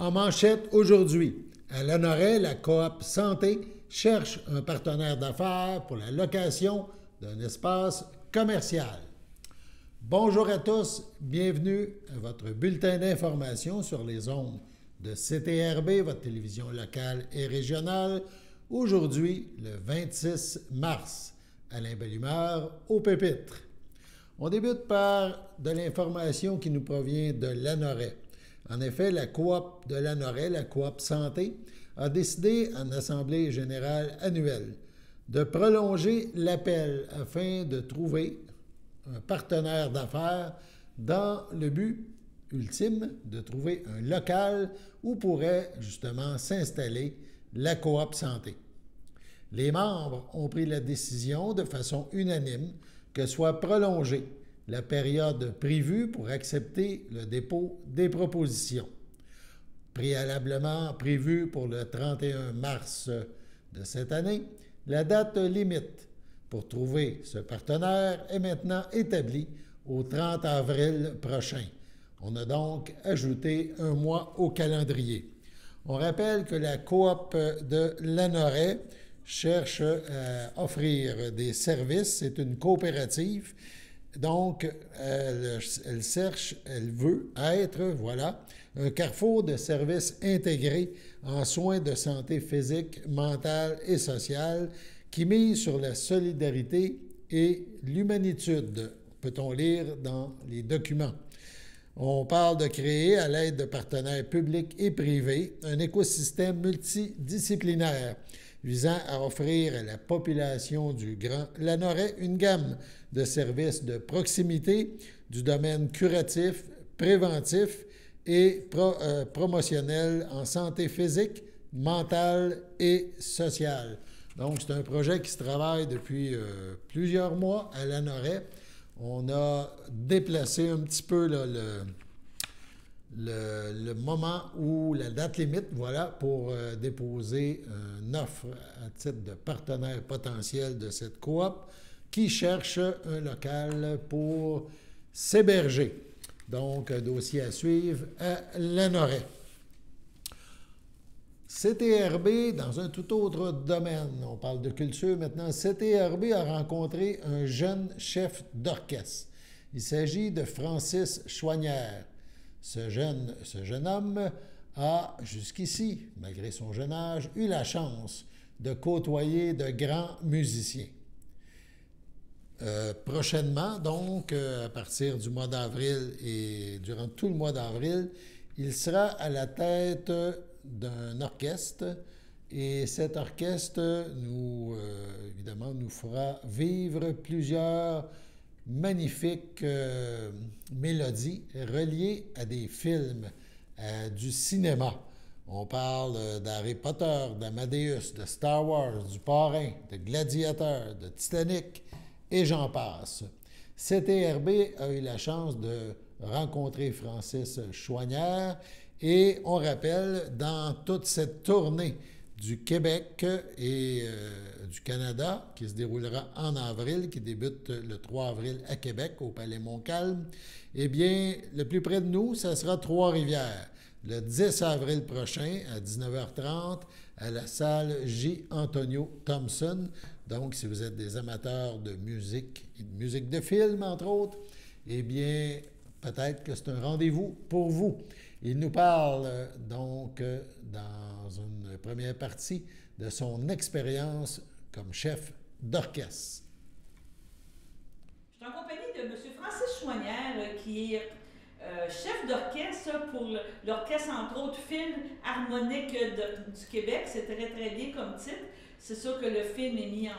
En manchette aujourd'hui, à Lanoraie, la coop Santé cherche un partenaire d'affaires pour la location d'un espace commercial. Bonjour à tous, bienvenue à votre bulletin d'information sur les ondes de CTRB, votre télévision locale et régionale. Aujourd'hui, le 26 mars, Alain Bellumeur au pupitre. On débute par de l'information qui nous provient de Lanoraie. En effet, la coop de Lanoraie, la coop Santé, a décidé en Assemblée générale annuelle de prolonger l'appel afin de trouver un partenaire d'affaires dans le but ultime de trouver un local où pourrait justement s'installer la coop Santé. Les membres ont pris la décision de façon unanime que soit prolongée la période prévue pour accepter le dépôt des propositions. Préalablement prévue pour le 31 mars de cette année, la date limite pour trouver ce partenaire est maintenant établie au 30 avril prochain. On a donc ajouté un mois au calendrier. On rappelle que la coop de Lanoraie cherche à offrir des services. C'est une coopérative. Donc, elle veut être, un carrefour de services intégrés en soins de santé physique, mentale et sociale qui mise sur la solidarité et l'humanitude, peut-on lire dans les documents. On parle de créer, à l'aide de partenaires publics et privés, un écosystème multidisciplinaire visant à offrir à la population du Grand Lanoraie une gamme de services de proximité du domaine curatif, préventif et promotionnel en santé physique, mentale et sociale. Donc, c'est un projet qui se travaille depuis plusieurs mois à Lanoraie. On a déplacé un petit peu là, le moment où la date limite, pour déposer une offre à titre de partenaire potentiel de cette coop qui cherche un local pour s'héberger. Donc, un dossier à suivre à Lanoraie. CTRB, dans un tout autre domaine, on parle de culture maintenant, CTRB a rencontré un jeune chef d'orchestre. Il s'agit de Francis Chouanière. Ce jeune homme a, jusqu'ici, malgré son jeune âge, eu la chance de côtoyer de grands musiciens. Prochainement, donc, à partir du mois d'avril et durant tout le mois d'avril, il sera à la tête d'un orchestre et cet orchestre, évidemment, nous fera vivre plusieurs magnifiques mélodies reliées à des films, du cinéma. On parle d'Harry Potter, d'Amadeus, de Star Wars, du Parrain, de Gladiateur, de Titanic, et j'en passe. CTRB a eu la chance de rencontrer Francis Chouanière et on rappelle, dans toute cette tournée du Québec et du Canada, qui se déroulera en avril, qui débute le 3 avril à Québec, au Palais Montcalm, eh bien, le plus près de nous, ça sera Trois-Rivières, le 10 avril prochain, à 19h30, à la salle J. Antonio Thompson. Donc, si vous êtes des amateurs de musique et de musique de film, entre autres, eh bien, peut-être que c'est un rendez-vous pour vous. Il nous parle donc dans une première partie de son expérience comme chef d'orchestre. Je suis en compagnie de M. Francis Chouanière, qui est chef d'orchestre pour l'orchestre, entre autres, Film harmonique du Québec. C'est très, très bien comme titre. C'est sûr que le film est mis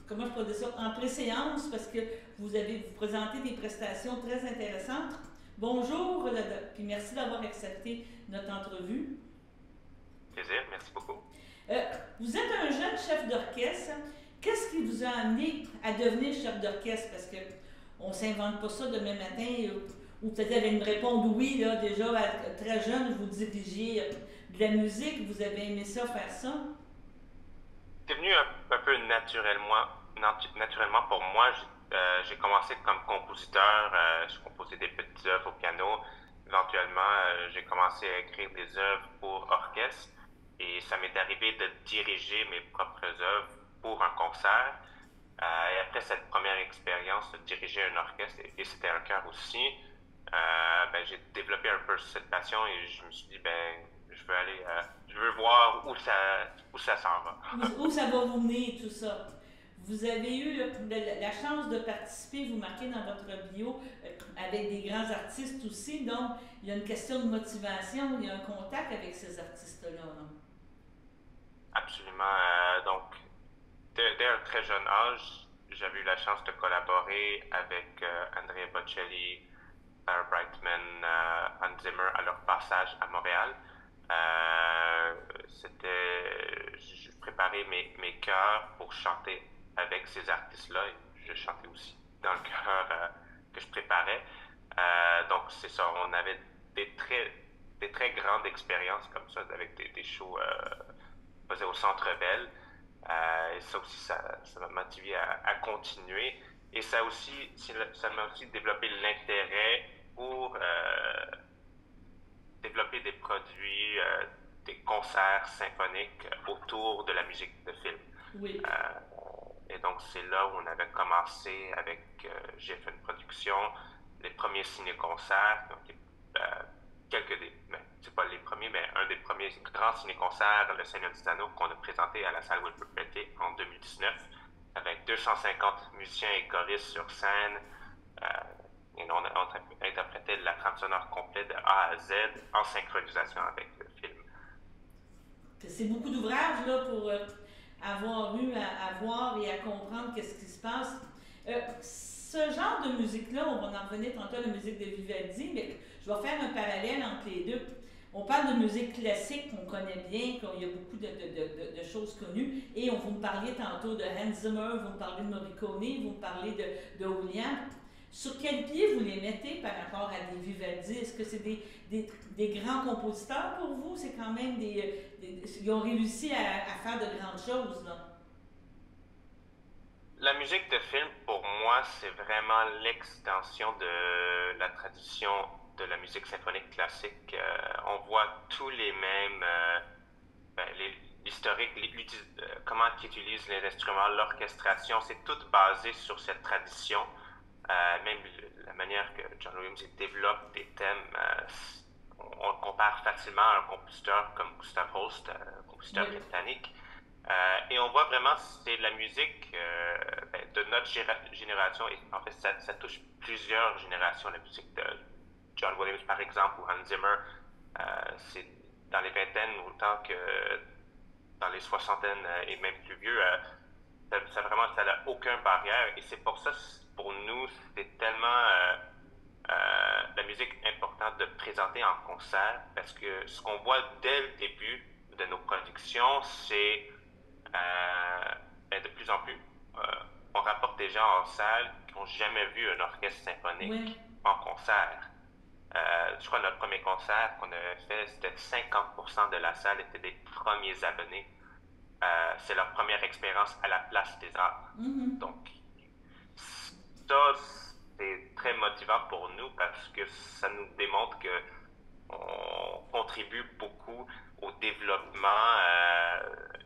comment je pourrais dire ça, en préséance parce que vous présentez des prestations très intéressantes. Bonjour, puis merci d'avoir accepté notre entrevue. Plaisir, merci beaucoup. Vous êtes un jeune chef d'orchestre. Qu'est-ce qui vous a amené à devenir chef d'orchestre? Parce qu'on ne s'invente pas ça demain matin, ou peut-être elle allait me répondre oui, là, déjà, très jeune, vous dirigiez de la musique, vous avez aimé ça, faire ça? C'est venu un peu naturellement pour moi. J'ai commencé comme compositeur, je composais des petites œuvres au piano éventuellement, j'ai commencé à écrire des œuvres pour orchestre et ça m'est arrivé de diriger mes propres œuvres pour un concert. Et après cette première expérience de diriger un orchestre, et c'était un chœur aussi, j'ai développé un peu cette passion et je me suis dit, je veux voir où ça s'en va. Où ça va vous mener, tout ça? Vous avez eu la chance de participer, vous marquez dans votre bio, avec des grands artistes aussi, donc il y a une question de motivation, il y a un contact avec ces artistes-là, non? Absolument. Donc, dès un très jeune âge, j'avais eu la chance de collaborer avec Andrea Bocelli, Sarah Brightman, Hans Zimmer à leur passage à Montréal. Je préparais mes chœurs pour chanter avec ces artistes-là et je chantais aussi dans le chœur que je préparais. Donc c'est ça, on avait des très grandes expériences comme ça avec des shows faisait au Centre Bell. Et ça aussi, ça m'a motivé à continuer. Et ça m'a aussi développé l'intérêt pour développer des produits, des concerts symphoniques autour de la musique de film. Oui. Et donc, c'est là où on avait commencé avec, j'ai fait une production, les premiers ciné-concerts, c'est pas les premiers, mais un des premiers grands ciné-concerts, le Seigneur des Anneaux, qu'on a présenté à la salle Wilbur Petty en 2019, avec 250 musiciens et choristes sur scène. Et on a interprété la trame sonore complète de A à Z en synchronisation avec le film. C'est beaucoup d'ouvrages là pour avoir eu à voir et à comprendre qu'est-ce qui se passe. Ce genre de musique-là, on va en revenir tantôt à la musique de Vivaldi, mais je vais faire un parallèle entre les deux. On parle de musique classique qu'on connaît bien, qu'il y a beaucoup de choses connues, et vous me parliez tantôt de Hans Zimmer, vous me parlez de Morricone, vous me parlez de Williams. Sur quel pied vous les mettez par rapport à des Vivaldi? Est-ce que c'est des grands compositeurs pour vous? C'est quand même ils ont réussi à faire de grandes choses, là. La musique de film, pour moi, c'est vraiment l'extension de la tradition de la musique symphonique classique. On voit tous les mêmes, l'historique, comment ils utilisent les instruments, l'orchestration, c'est tout basé sur cette tradition. Même la manière que John Williams développe des thèmes, on le compare facilement à un compositeur comme Gustav Holst, un compositeur britannique. Et on voit vraiment c'est la musique de notre génération, et en fait ça touche plusieurs générations, la musique de John Williams par exemple ou Hans Zimmer. C'est dans les vingtaines autant que dans les soixantaines et même plus vieux. Ça n'a aucune barrière, et c'est pour ça, pour nous, c'est tellement la musique importante de présenter en concert, parce que ce qu'on voit dès le début de nos productions, c'est de plus en plus, on rapporte des gens en salle qui n'ont jamais vu un orchestre symphonique en concert. Je crois que notre premier concert qu'on avait fait, c'était 50% de la salle étaient des premiers abonnés. C'est leur première expérience à la Place des Arts. Donc, ça, c'est très motivant pour nous parce que ça nous démontre qu'on contribue beaucoup au développement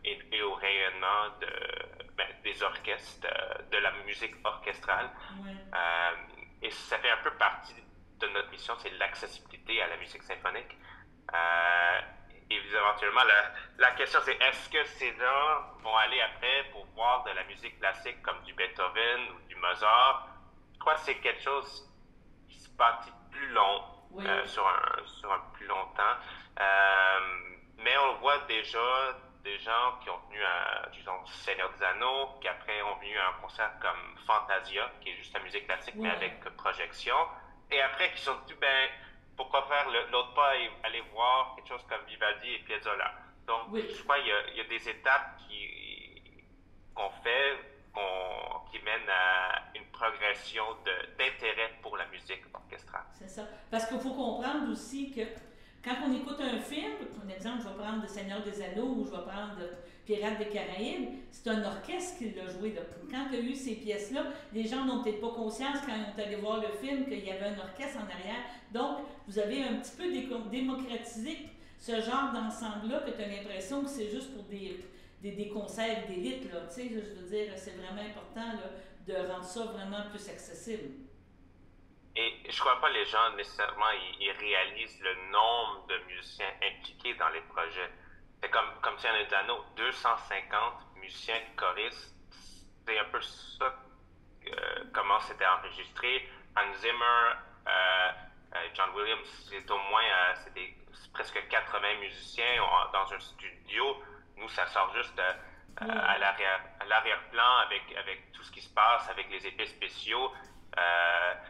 et au rayonnement des orchestres, de la musique orchestrale. Et ça fait un peu partie de notre mission, c'est l'accessibilité à la musique symphonique. Et éventuellement, la question c'est est-ce que ces gens vont aller après pour voir de la musique classique comme du Beethoven ou du Mozart? Je crois que c'est quelque chose qui se bâtit plus long, sur un plus long temps. Mais on voit déjà des gens qui ont venu à, disons, Seigneur des Anneaux, qui après ont venu à un concert comme Fantasia, qui est juste la musique classique mais avec projection. Et après, qui se sont dit, pourquoi faire l'autre pas et aller voir quelque chose comme Vivaldi et Piazzolla. Donc, je crois qu'il y a des étapes qu'on fait, qui mènent à une progression d'intérêt pour la musique orchestrale. C'est ça. Parce qu'il faut comprendre aussi que quand on écoute un film, par exemple, je vais prendre Le Seigneur des Anneaux ou je vais prendre Pirates des Caraïbes, c'est un orchestre qui l'a joué. Là. Quand il y a eu ces pièces-là, les gens n'ont peut-être pas conscience quand ils sont allés voir le film qu'il y avait un orchestre en arrière. Donc, vous avez un petit peu démocratisé ce genre d'ensemble-là que tu as l'impression que c'est juste pour des concerts d'élite. Tu sais, je veux dire, c'est vraiment important là, de rendre ça vraiment plus accessible. Et je crois pas que les gens nécessairement ils réalisent le nombre de musiciens impliqués dans les projets. C'est comme Seigneur des Anneaux, 250 musiciens choristes. C'est un peu ça comment c'était enregistré. Hans Zimmer, John Williams, c'est au moins c'est presque 80 musiciens dans un studio. Nous, ça sort juste à l'arrière-plan avec tout ce qui se passe, avec les effets spéciaux.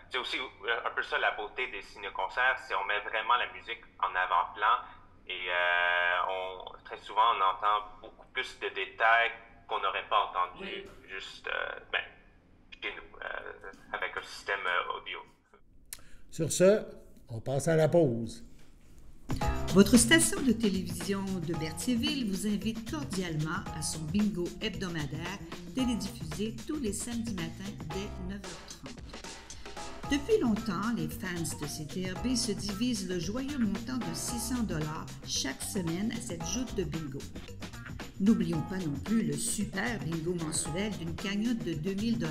C'est aussi un peu ça la beauté des ciné-concerts, c'est on met vraiment la musique en avant-plan et très souvent on entend beaucoup plus de détails qu'on n'aurait pas entendu juste chez nous, avec un système audio. Sur ce, on passe à la pause. Votre station de télévision de Berthierville vous invite cordialement à son bingo hebdomadaire télédiffusé tous les samedis matins dès 9h30. Depuis longtemps, les fans de CTRB se divisent le joyeux montant de 600 $ chaque semaine à cette joute de bingo. N'oublions pas non plus le super bingo mensuel d'une cagnotte de 2000 $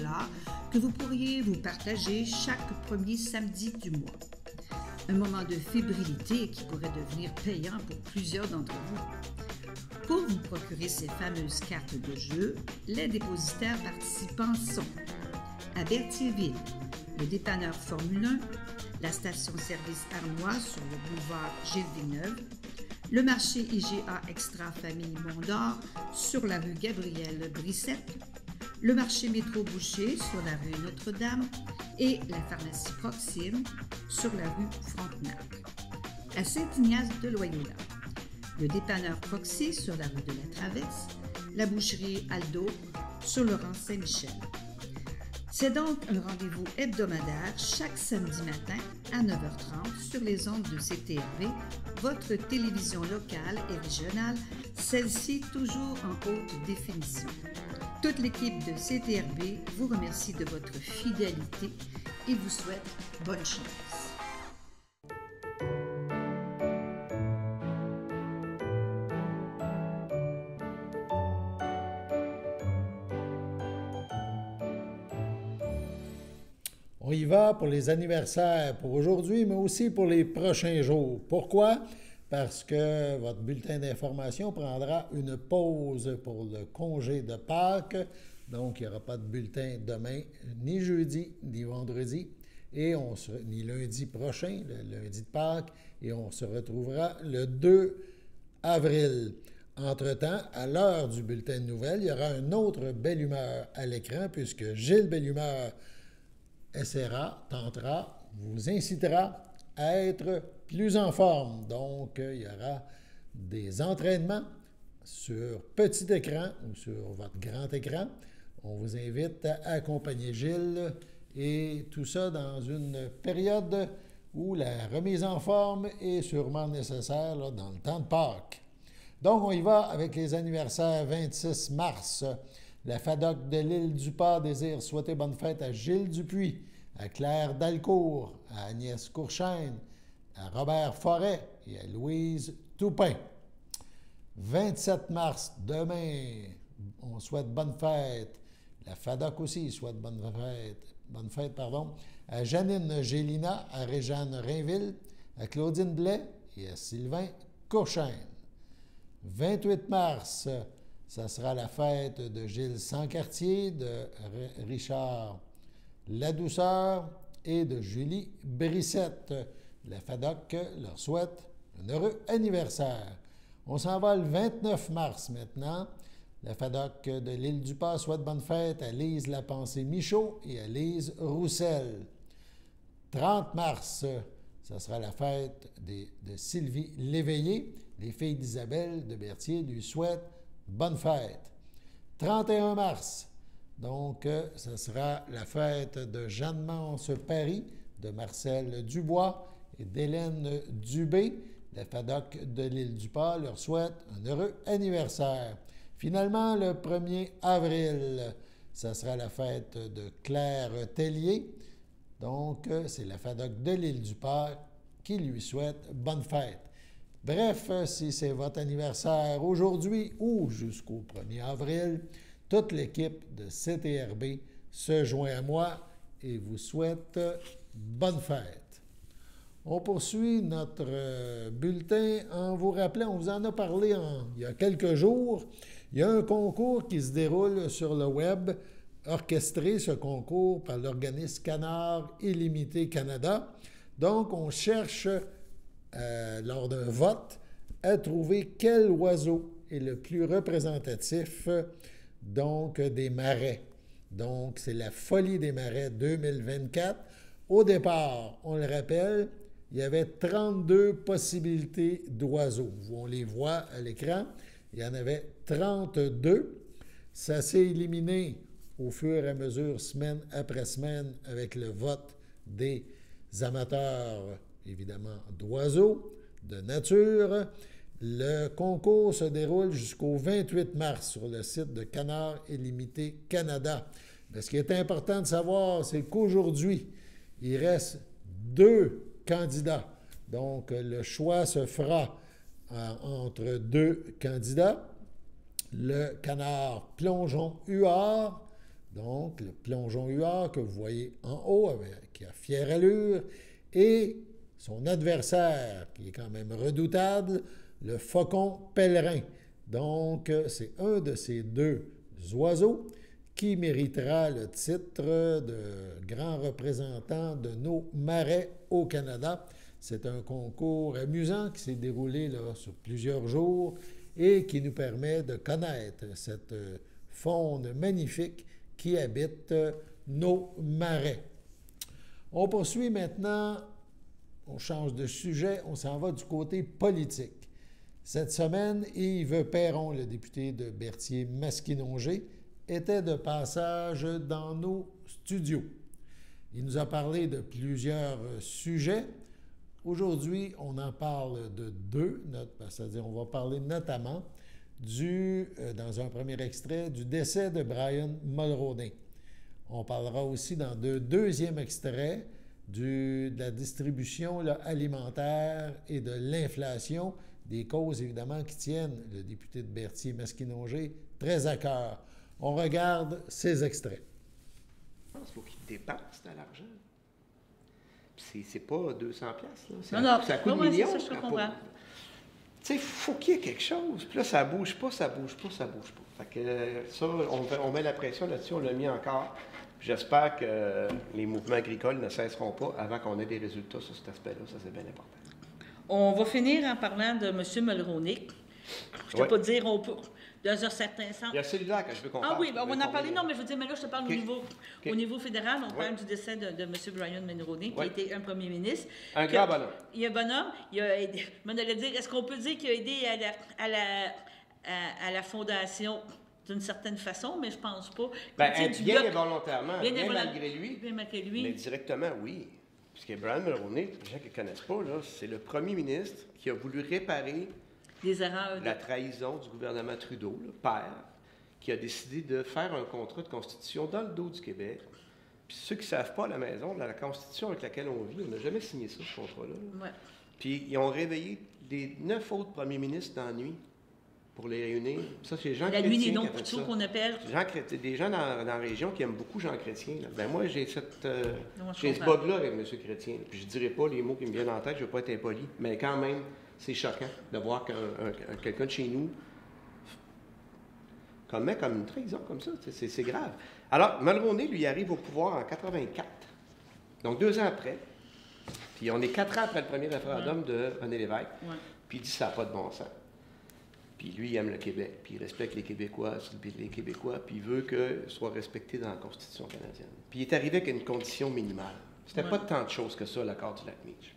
que vous pourriez vous partager chaque premier samedi du mois. Un moment de fébrilité qui pourrait devenir payant pour plusieurs d'entre vous. Pour vous procurer ces fameuses cartes de jeu, les dépositaires participants sont à Berthierville, le dépanneur Formule 1, la station-service Armois sur le boulevard Gilles-Villeneuve, le marché IGA Extra Famille Mont-d'Or sur la rue Gabrielle Brissette, le marché Métro Boucher sur la rue Notre-Dame et la pharmacie Proxime sur la rue Frontenac. À Saint-Ignace de Loyola, le dépanneur Proxy sur la rue de la Traverse, la boucherie Aldo sur le rang Saint-Michel. C'est donc un rendez-vous hebdomadaire chaque samedi matin à 9h30 sur les ondes de CTRB, votre télévision locale et régionale, celle-ci toujours en haute définition. Toute l'équipe de CTRB vous remercie de votre fidélité et vous souhaite bonne chance. On y va pour les anniversaires pour aujourd'hui, mais aussi pour les prochains jours. Pourquoi? Parce que votre bulletin d'information prendra une pause pour le congé de Pâques. Donc, il n'y aura pas de bulletin demain, ni jeudi, ni vendredi, ni lundi prochain, le lundi de Pâques, et on se retrouvera le 2 avril. Entre-temps, à l'heure du bulletin de nouvelles, il y aura une autre Belle Humeur à l'écran, puisque Gilles Belle Humeur vous incitera à être plus en forme. Donc, il y aura des entraînements sur petit écran ou sur votre grand écran. On vous invite à accompagner Gilles et tout ça dans une période où la remise en forme est sûrement nécessaire là, dans le temps de Pâques. Donc, on y va avec les anniversaires 26 mars. La FADOC de l'île du Pas désire souhaiter bonne fête à Gilles Dupuis, à Claire Dalcourt, à Agnès Courchaine, à Robert Forêt et à Louise Toupin. 27 mars, demain, on souhaite bonne fête. La FADOC aussi souhaite bonne fête, à Janine Gélina, à Réjeanne Rainville, à Claudine Blais et à Sylvain Courchaine. 28 mars, ça sera la fête de Gilles Sancartier, de Richard Ladouceur et de Julie Brissette. La FADOC leur souhaite un heureux anniversaire. On s'en va le 29 mars maintenant. La FADOC de l'île du Pas souhaite bonne fête à Lise Lapensée Michaud et à Lise Roussel. 30 mars, ça sera la fête de Sylvie Léveillé. Les filles d'Isabelle de Berthier lui souhaitent bonne fête. 31 mars, donc, ce sera la fête de Jeanne-Mance Paris, de Marcel Dubois et d'Hélène Dubé. La FADOC de l'île du Pas leur souhaite un heureux anniversaire. Finalement, le 1er avril, ça sera la fête de Claire Tellier. Donc, c'est la FADOC de l'Île-du-Port qui lui souhaite bonne fête. Bref, si c'est votre anniversaire aujourd'hui ou jusqu'au 1er avril, toute l'équipe de CTRB se joint à moi et vous souhaite bonne fête. On poursuit notre bulletin en vous rappelant, on vous en a parlé il y a quelques jours, il y a un concours qui se déroule sur le web, orchestré ce concours par l'organisme Canard Illimité Canada. Donc, on cherche, lors d'un vote, à trouver quel oiseau est le plus représentatif donc des marais. Donc, c'est la Folie des marais 2024. Au départ, on le rappelle, il y avait 32 possibilités d'oiseaux. On les voit à l'écran. Il y en avait 32. Ça s'est éliminé au fur et à mesure, semaine après semaine, avec le vote des amateurs, évidemment, d'oiseaux, de nature. Le concours se déroule jusqu'au 28 mars sur le site de Canard Illimité Canada. Mais ce qui est important de savoir, c'est qu'aujourd'hui, il reste 2 candidats. Donc, le choix se fera entre 2 candidats. Le canard plongeon huard, donc le plongeon huard que vous voyez en haut, qui a fière allure, et son adversaire, qui est quand même redoutable, le faucon pèlerin. Donc, c'est un de ces 2 oiseaux qui méritera le titre de grand représentant de nos marais au Canada. C'est un concours amusant qui s'est déroulé là, sur plusieurs jours et qui nous permet de connaître cette faune magnifique qui habite nos marais. On poursuit maintenant, on change de sujet, on s'en va du côté politique. Cette semaine, Yves Perron, le député de Berthier-Masquinongé, était de passage dans nos studios. Il nous a parlé de plusieurs sujets. Aujourd'hui, on en parle de 2, c'est-à-dire on va parler notamment dans un premier extrait, du décès de Brian Mulroney. On parlera aussi dans le 2e extrait de la distribution alimentaire et de l'inflation, des causes évidemment qui tiennent le député de Berthier-Masquinongé très à cœur. On regarde ces extraits. Je pense qu'il faut qu'il dépense de l'argent. C'est pas 200 piastres, là. Non, ça coûte millions. C'est ça, je comprends. Tu sais, il faut qu'il y ait quelque chose. Puis là, ça bouge pas. Fait que ça, on met la pression là-dessus, on l'a mis encore. J'espère que les mouvements agricoles ne cesseront pas avant qu'on ait des résultats sur cet aspect-là. Ça, c'est bien important. On va finir en parlant de M. Mulroney. Je ne peux pas dire, on peut... Dans un certain sens. Il y a celui-là que je veux qu'on parle. Ah oui, on va en parler. Non, mais je veux dire, mais là, je te parle au niveau fédéral. On parle du décès de M. Brian Mulroney, qui était un premier ministre. Un grand bonhomme. Il est un bonhomme. Il a aidé. Est-ce qu'on peut dire qu'il a aidé à la fondation d'une certaine façon, mais je pense pas. Bien involontairement, bien malgré lui. Bien malgré lui. Mais directement, oui. Puisque Brian Mulroney, pour les gens qui ne connaissent pas, c'est le premier ministre qui a voulu réparer des erreurs. La trahison du gouvernement Trudeau, le père, qui a décidé de faire un contrat de constitution dans le dos du Québec. Puis ceux qui ne savent pas à la maison, la constitution avec laquelle on vit, on n'a jamais signé ça, ce contrat-là. Ouais. Puis ils ont réveillé les 9 autres premiers ministres dans la nuit pour les réunir. Ça, c'est Jean Chrétien. La nuit des noms plutôt qu'on appelle. Des gens dans la région qui aiment beaucoup Jean Chrétien. Là. Ben moi, j'ai ce bug-là avec M. Chrétien. Puis je ne dirais pas les mots qui me viennent en tête, je ne veux pas être impoli, mais quand même, c'est choquant de voir quelqu'un de chez nous commet comme une trahison comme ça. C'est grave. Alors, Mulroney, lui, arrive au pouvoir en 84. Donc, 2 ans après. Puis on est 4 ans après le premier référendum de René Lévesque. Ouais. Puis il dit ça n'a pas de bon sens. Puis lui, il aime le Québec. Puis il respecte les Québécois, puis il veut que soit respecté dans la Constitution canadienne. Puis il est arrivé avec une condition minimale. C'était pas tant de choses que ça, l'accord du Lac-Meech.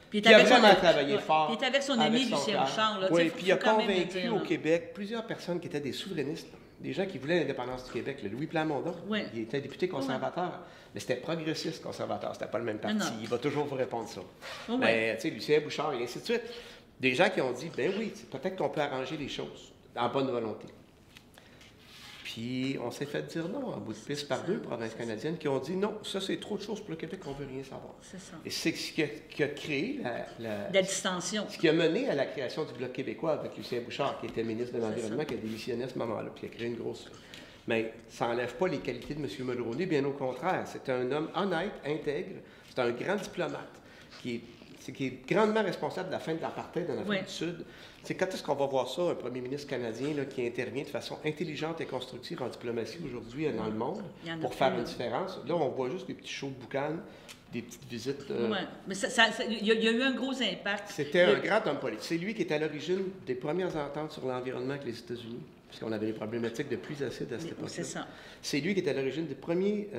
Puis il a vraiment travaillé fort. Puis il est avec son ami Lucien Richard. Oui, puis il a convaincu au Québec plusieurs personnes qui étaient des souverainistes, des gens qui voulaient l'indépendance du Québec. Le Louis Plamondon, il était député conservateur, mais c'était progressiste conservateur, c'était pas le même parti. Il va toujours vous répondre ça. Mais tu sais, Lucien Bouchard et ainsi de suite. Des gens qui ont dit, ben oui, peut-être qu'on peut arranger les choses en bonne volonté. Puis on s'est fait dire non en bout de piste par 2 provinces canadiennes qui ont dit non, ça c'est trop de choses pour le Québec, on ne veut rien savoir. C'est ça. Et c'est ce qui a créé la distension. Ce qui a mené à la création du Bloc québécois avec Lucien Bouchard, qui était ministre de l'Environnement, qui a démissionné à ce moment-là, puis qui a créé une grosse... Mais ça n'enlève pas les qualités de M. Mulroney, bien au contraire. C'est un homme honnête, intègre, c'est un grand diplomate qui est grandement responsable de la fin de l'apartheid en Afrique du Sud. C'est quand est-ce qu'on va voir ça, un premier ministre canadien là, qui intervient de façon intelligente et constructive en diplomatie aujourd'hui dans le monde pour faire une différence? Là, on voit juste des petits shows de boucan, des petites visites. Oui, mais il y a eu un gros impact. C'était un grand homme politique. C'est lui qui est à l'origine des premières ententes sur l'environnement avec les États-Unis, puisqu'on avait des problématiques de pluie acide à cette époque-là. C'est ça. C'est lui qui est à l'origine des premiers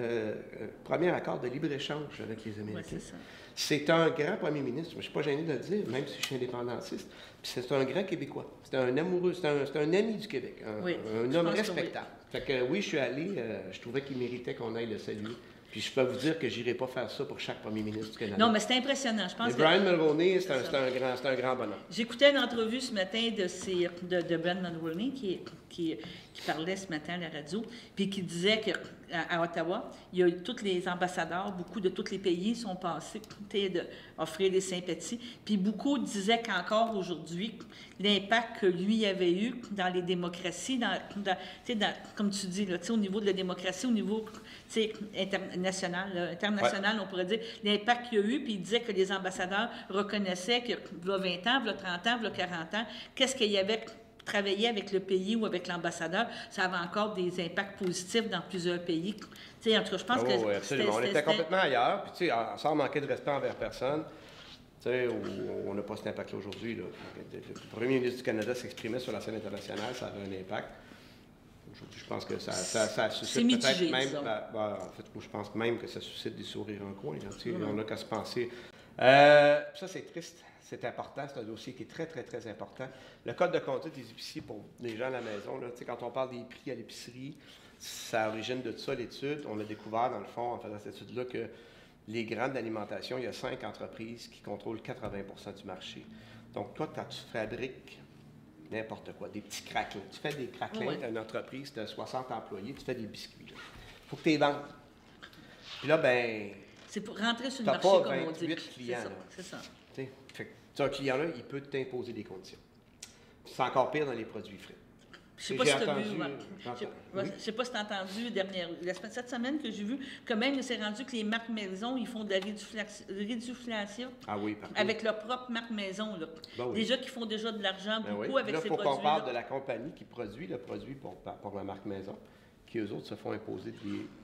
accords de libre-échange avec les Américains. Oui, c'est ça. C'est un grand premier ministre, je ne suis pas gêné de le dire, même si je suis indépendantiste. Puis c'est un grand Québécois. C'est un amoureux, c'est un ami du Québec, un homme respectable. Fait que oui, je suis allé, je trouvais qu'il méritait qu'on aille le saluer. Puis je peux vous dire que je n'irai pas faire ça pour chaque premier ministre du Canada. Non, mais c'est impressionnant. Je pense que Brian Mulroney, c'est un grand bonhomme. J'écoutais une entrevue ce matin de Brian Mulroney qui parlait ce matin à la radio, puis qui disait qu'à Ottawa, il y a tous les ambassadeurs, beaucoup de tous les pays sont passés d'offrir des sympathies, puis beaucoup disaient qu'encore aujourd'hui, l'impact que lui avait eu dans les démocraties, comme tu dis, là, au niveau de la démocratie, au niveau international, on pourrait dire, l'impact qu'il y a eu, puis il disait que les ambassadeurs reconnaissaient que, il y a 20 ans, il y a 30 ans, il y a 40 ans, qu'est-ce qu'il y avait travailler avec le pays ou avec l'ambassadeur, ça avait encore des impacts positifs dans plusieurs pays. En tout cas, je pense que... Oui, absolument. On était complètement ailleurs, puis sans manquer de respect envers personne, on n'a pas cet impact-là aujourd'hui. Le premier ministre du Canada s'exprimait sur la scène internationale, ça avait un impact. Aujourd'hui, je pense que ça suscite peut-être même... en fait, je pense même que ça suscite des sourires en coin. On n'a qu'à se penser... ça, c'est triste. C'est important, c'est un dossier qui est très, très, très important. Le code de conduite des épiciers pour les gens à la maison, là, quand on parle des prix à l'épicerie, c'est à l'origine de ça, l'étude. On a découvert, dans le fond, en faisant cette étude-là, que les grandes d'alimentation, il y a 5 entreprises qui contrôlent 80% du marché. Donc, toi, quand tu fabriques n'importe quoi, des petits craquelins, tu fais des craquelins, tu as une entreprise, tu as 60 employés, tu fais des biscuits. Il faut que tu les vendes. Puis là, ben... C'est pour rentrer sur le marché, comme on dit. Clients, c'est ça. Fait que un client-là, il peut t'imposer des conditions. C'est encore pire dans les produits frais. Je ne sais pas si tu as vu, je sais pas si tu as entendu cette semaine que j'ai vu que même c'est rendu que les marques maison, ils font de la réduflation avec leur propre marque maison. Là. Déjà qu'ils font déjà de l'argent beaucoup avec ces produits. Là, il faut qu'on parle de la compagnie qui produit le produit pour la marque maison, qui eux autres se font imposer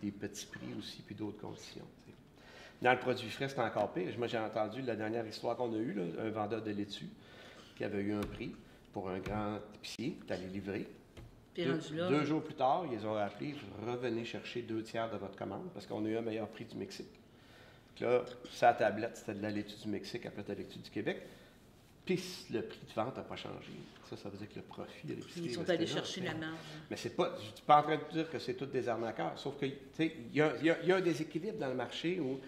des petits prix aussi, puis d'autres conditions. Dans le produit frais, c'est encore pire. Moi, j'ai entendu la dernière histoire qu'on a eue, là, un vendeur de laitue qui avait eu un prix pour un grand épicier, d'aller livrer. Deux jours plus tard, ils ont appelé, revenez chercher 2/3 de votre commande parce qu'on a eu un meilleur prix du Mexique. Donc là, sa tablette, c'était de la laitue du Mexique après de la laitue du Québec. Puis le prix de vente n'a pas changé. Ça veut dire que le profit de l'épicerie... Ils sont allés chercher la marge. Mais c'est pas... Je ne suis pas en train de dire que c'est tout des arnaqueurs, sauf qu'il y a un déséquilibre dans le marché où...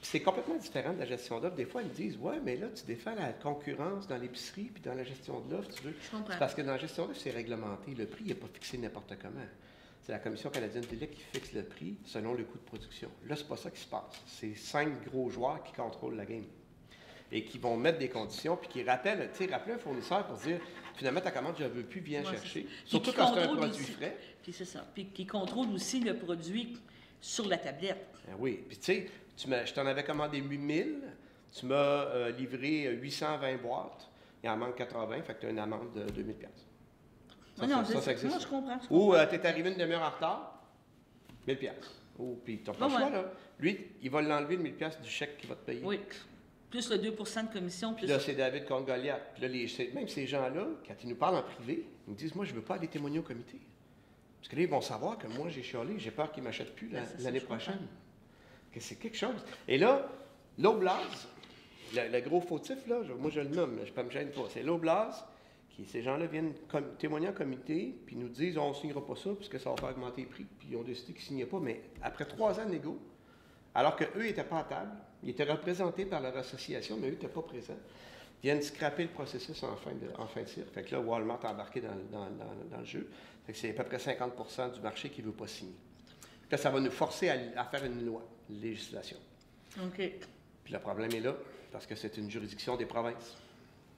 C'est complètement différent de la gestion d'offre. Des fois, ils me disent « Ouais, mais là, tu défends la concurrence dans l'épicerie puis dans la gestion de l'offre, tu veux. » C'est parce que dans la gestion d'offre, c'est réglementé. Le prix n'est pas fixé n'importe comment. C'est la Commission canadienne du lait qui fixe le prix selon le coût de production. Là, c'est pas ça qui se passe. C'est 5 gros joueurs qui contrôlent la game et qui vont mettre des conditions puis qui rappellent un fournisseur pour dire « Finalement, ta commande, je ne veux plus, viens chercher. » Surtout quand c'est un produit frais. Puis c'est ça. Puis qui contrôle aussi le produit sur la tablette. Oui. Puis tu sais, je t'en avais commandé 8000, tu m'as livré 820 boîtes, il en manque 80, fait que tu as une amende de 2000$. Ça existe. Moi, je comprends. Ou tu es arrivé une demi-heure en retard, 1000$. Ou puis tu n'as pas le choix, là. Lui, il va l'enlever, 1000$ du chèque qu'il va te payer. Oui. Plus le 2% de commission. Plus... Puis là, c'est David contre Goliath. Puis là, même ces gens-là, quand ils nous parlent en privé, ils me disent « Moi, je ne veux pas aller témoigner au comité. » Parce que là, ils vont savoir que moi, j'ai chialé, j'ai peur qu'ils ne m'achètent plus l'année prochaine. Que c'est quelque chose. Et là, l'Oblast, le gros fautif, là, moi je le nomme, je ne me gêne pas, c'est l'Oblast, ces gens-là viennent témoigner en comité, puis nous disent on ne signera pas ça, parce que ça va faire augmenter les prix, puis ils ont décidé qu'ils ne signaient pas, mais après 3 ans de négo, alors qu'eux n'étaient pas à table, ils étaient représentés par leur association, mais eux n'étaient pas présents. viennent scraper le processus en fin de cycle. Fait que là, Walmart a embarqué dans le jeu. Fait que c'est à peu près 50% du marché qui ne veut pas signer. Là, ça va nous forcer à faire une loi, une législation. OK. Puis le problème est là, parce que c'est une juridiction des provinces,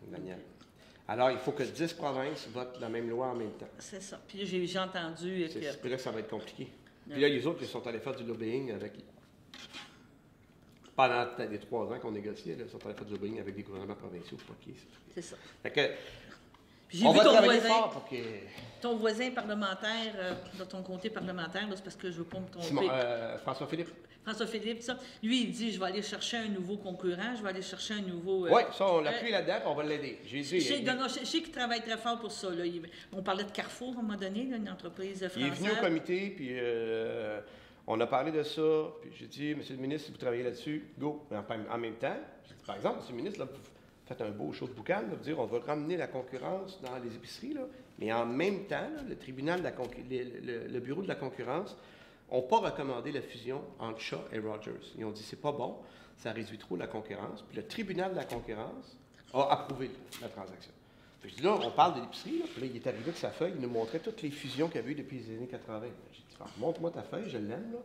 Daniel. Alors, il faut que 10 provinces votent la même loi en même temps. C'est ça. Puis j'ai entendu que... Puis là, ça va être compliqué. Puis là, les autres, ils sont allés faire du lobbying avec... Pendant les 3 ans qu'on négociait, là, ils sont allés faire du lobbying avec des gouvernements provinciaux. C'est ça. Fait que... Puis on va travailler fort pour que... Ton voisin parlementaire, dans ton comté parlementaire, c'est parce que je ne veux pas me tromper. François Philippe. François Philippe, ça. Lui, il dit, je vais aller chercher un nouveau concurrent, je vais aller chercher un nouveau... Oui, ça, on l'a pris là-dedans, puis on va l'aider. Je sais qu'il travaille très fort pour ça. Là. On parlait de Carrefour, à un moment donné, là, une entreprise française. Il est venu au comité, puis on a parlé de ça, puis j'ai dit, Monsieur le ministre, si vous travaillez là-dessus, go. Mais en même temps, j'ai dit, par exemple, Monsieur le ministre, là, vous faites un beau show de boucan, là, vous dire, on va ramener la concurrence dans les épiceries, là, mais en même temps, là, le tribunal le bureau de la concurrence n'ont pas recommandé la fusion entre Shaw et Rogers. Ils ont dit, c'est pas bon, ça réduit trop la concurrence, puis le tribunal de la concurrence a approuvé la transaction. Fait que je dis, là, on parle de l'épicerie, là, puis là, il est arrivé avec sa feuille, il nous montrait toutes les fusions qu'il y avait eu depuis les années 80. J'ai dit, montre-moi ta feuille, je l'aime, là.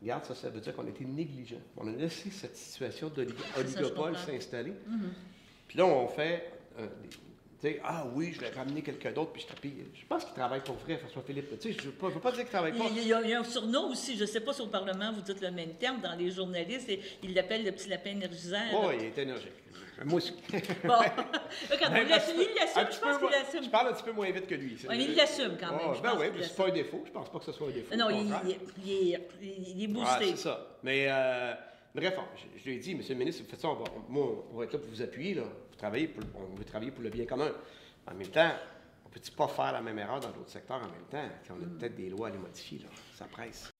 Regarde, ça veut dire qu'on a été négligent. On a laissé cette situation d'oligopole s'installer. Puis là, on fait ah oui, je vais ramener quelqu'un d'autre, puis je te paye. Je pense qu'il travaille pour vrai, François Philippe. Tu sais, je ne veux pas dire qu'il travaille pas. Il y a un surnom aussi, je ne sais pas si au Parlement vous dites le même terme, dans les journalistes, il l'appelle le petit lapin énergisant. Oh, il est énergique. Moi aussi. Bon, regarde, il l'assume, je pense qu'il l'assume. Je parle un petit peu moins vite que lui. Ouais, il l'assume quand même. Ben oui, mais c'est pas un défaut. Je pense pas que ce soit un défaut. Non, il est boosté. Ah, c'est ça. Mais, bref, je lui ai dit, Monsieur le ministre, vous faites ça, on va être là pour vous appuyer, là. On veut travailler pour le bien commun. En même temps, on ne peut pas faire la même erreur dans d'autres secteurs en même temps? On a peut-être des lois à les modifier, là. Ça presse.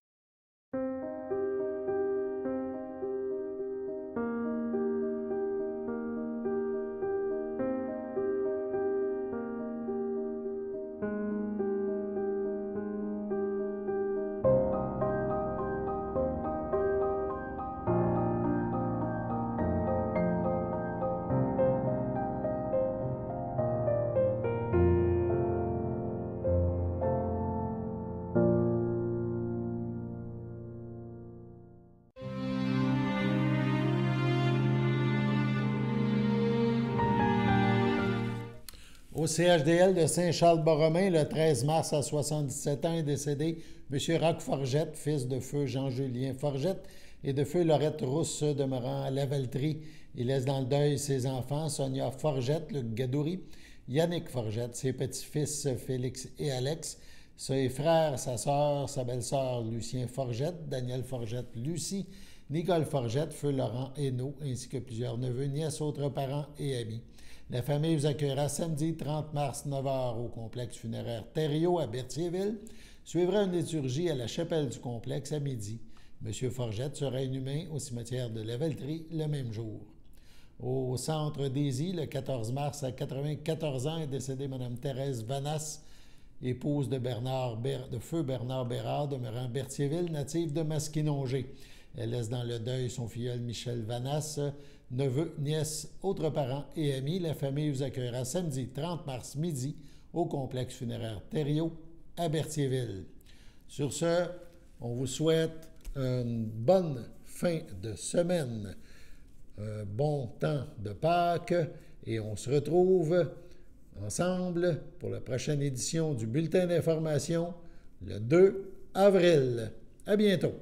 Au CHDL de Saint-Charles-Borromée, le 13 mars à 77 ans, est décédé M. Roch Forgette, fils de feu Jean-Julien Forgette et de feu Laurette Rousse, demeurant à Lavaltrie. Il laisse dans le deuil ses enfants, Sonia Forgette, le Gadouri, Yannick Forgette, ses petits-fils Félix et Alex, ses frères, sa sœur, sa belle-sœur Lucien Forgette, Daniel Forgette, Lucie, Nicole Forgette, feu Laurent Hainaut, ainsi que plusieurs neveux, nièces, autres parents et amis. La famille vous accueillera samedi 30 mars, 9h, au complexe funéraire Thériault à Berthierville. Suivra une liturgie à la chapelle du complexe à midi. M. Forgette sera inhumé au cimetière de Lavaltrie le même jour. Au centre d'Aisy, le 14 mars à 94 ans, est décédée Mme Thérèse Vanasse, épouse de feu Bernard Bérard, demeurant Berthierville, native de Masquinongé. Elle laisse dans le deuil son filleul Michel Vanasse, neveux, nièces, autres parents et amis. La famille vous accueillera samedi 30 mars midi au complexe funéraire Thériault à Berthierville. Sur ce, on vous souhaite une bonne fin de semaine, un bon temps de Pâques et on se retrouve ensemble pour la prochaine édition du Bulletin d'information le 2 avril. À bientôt.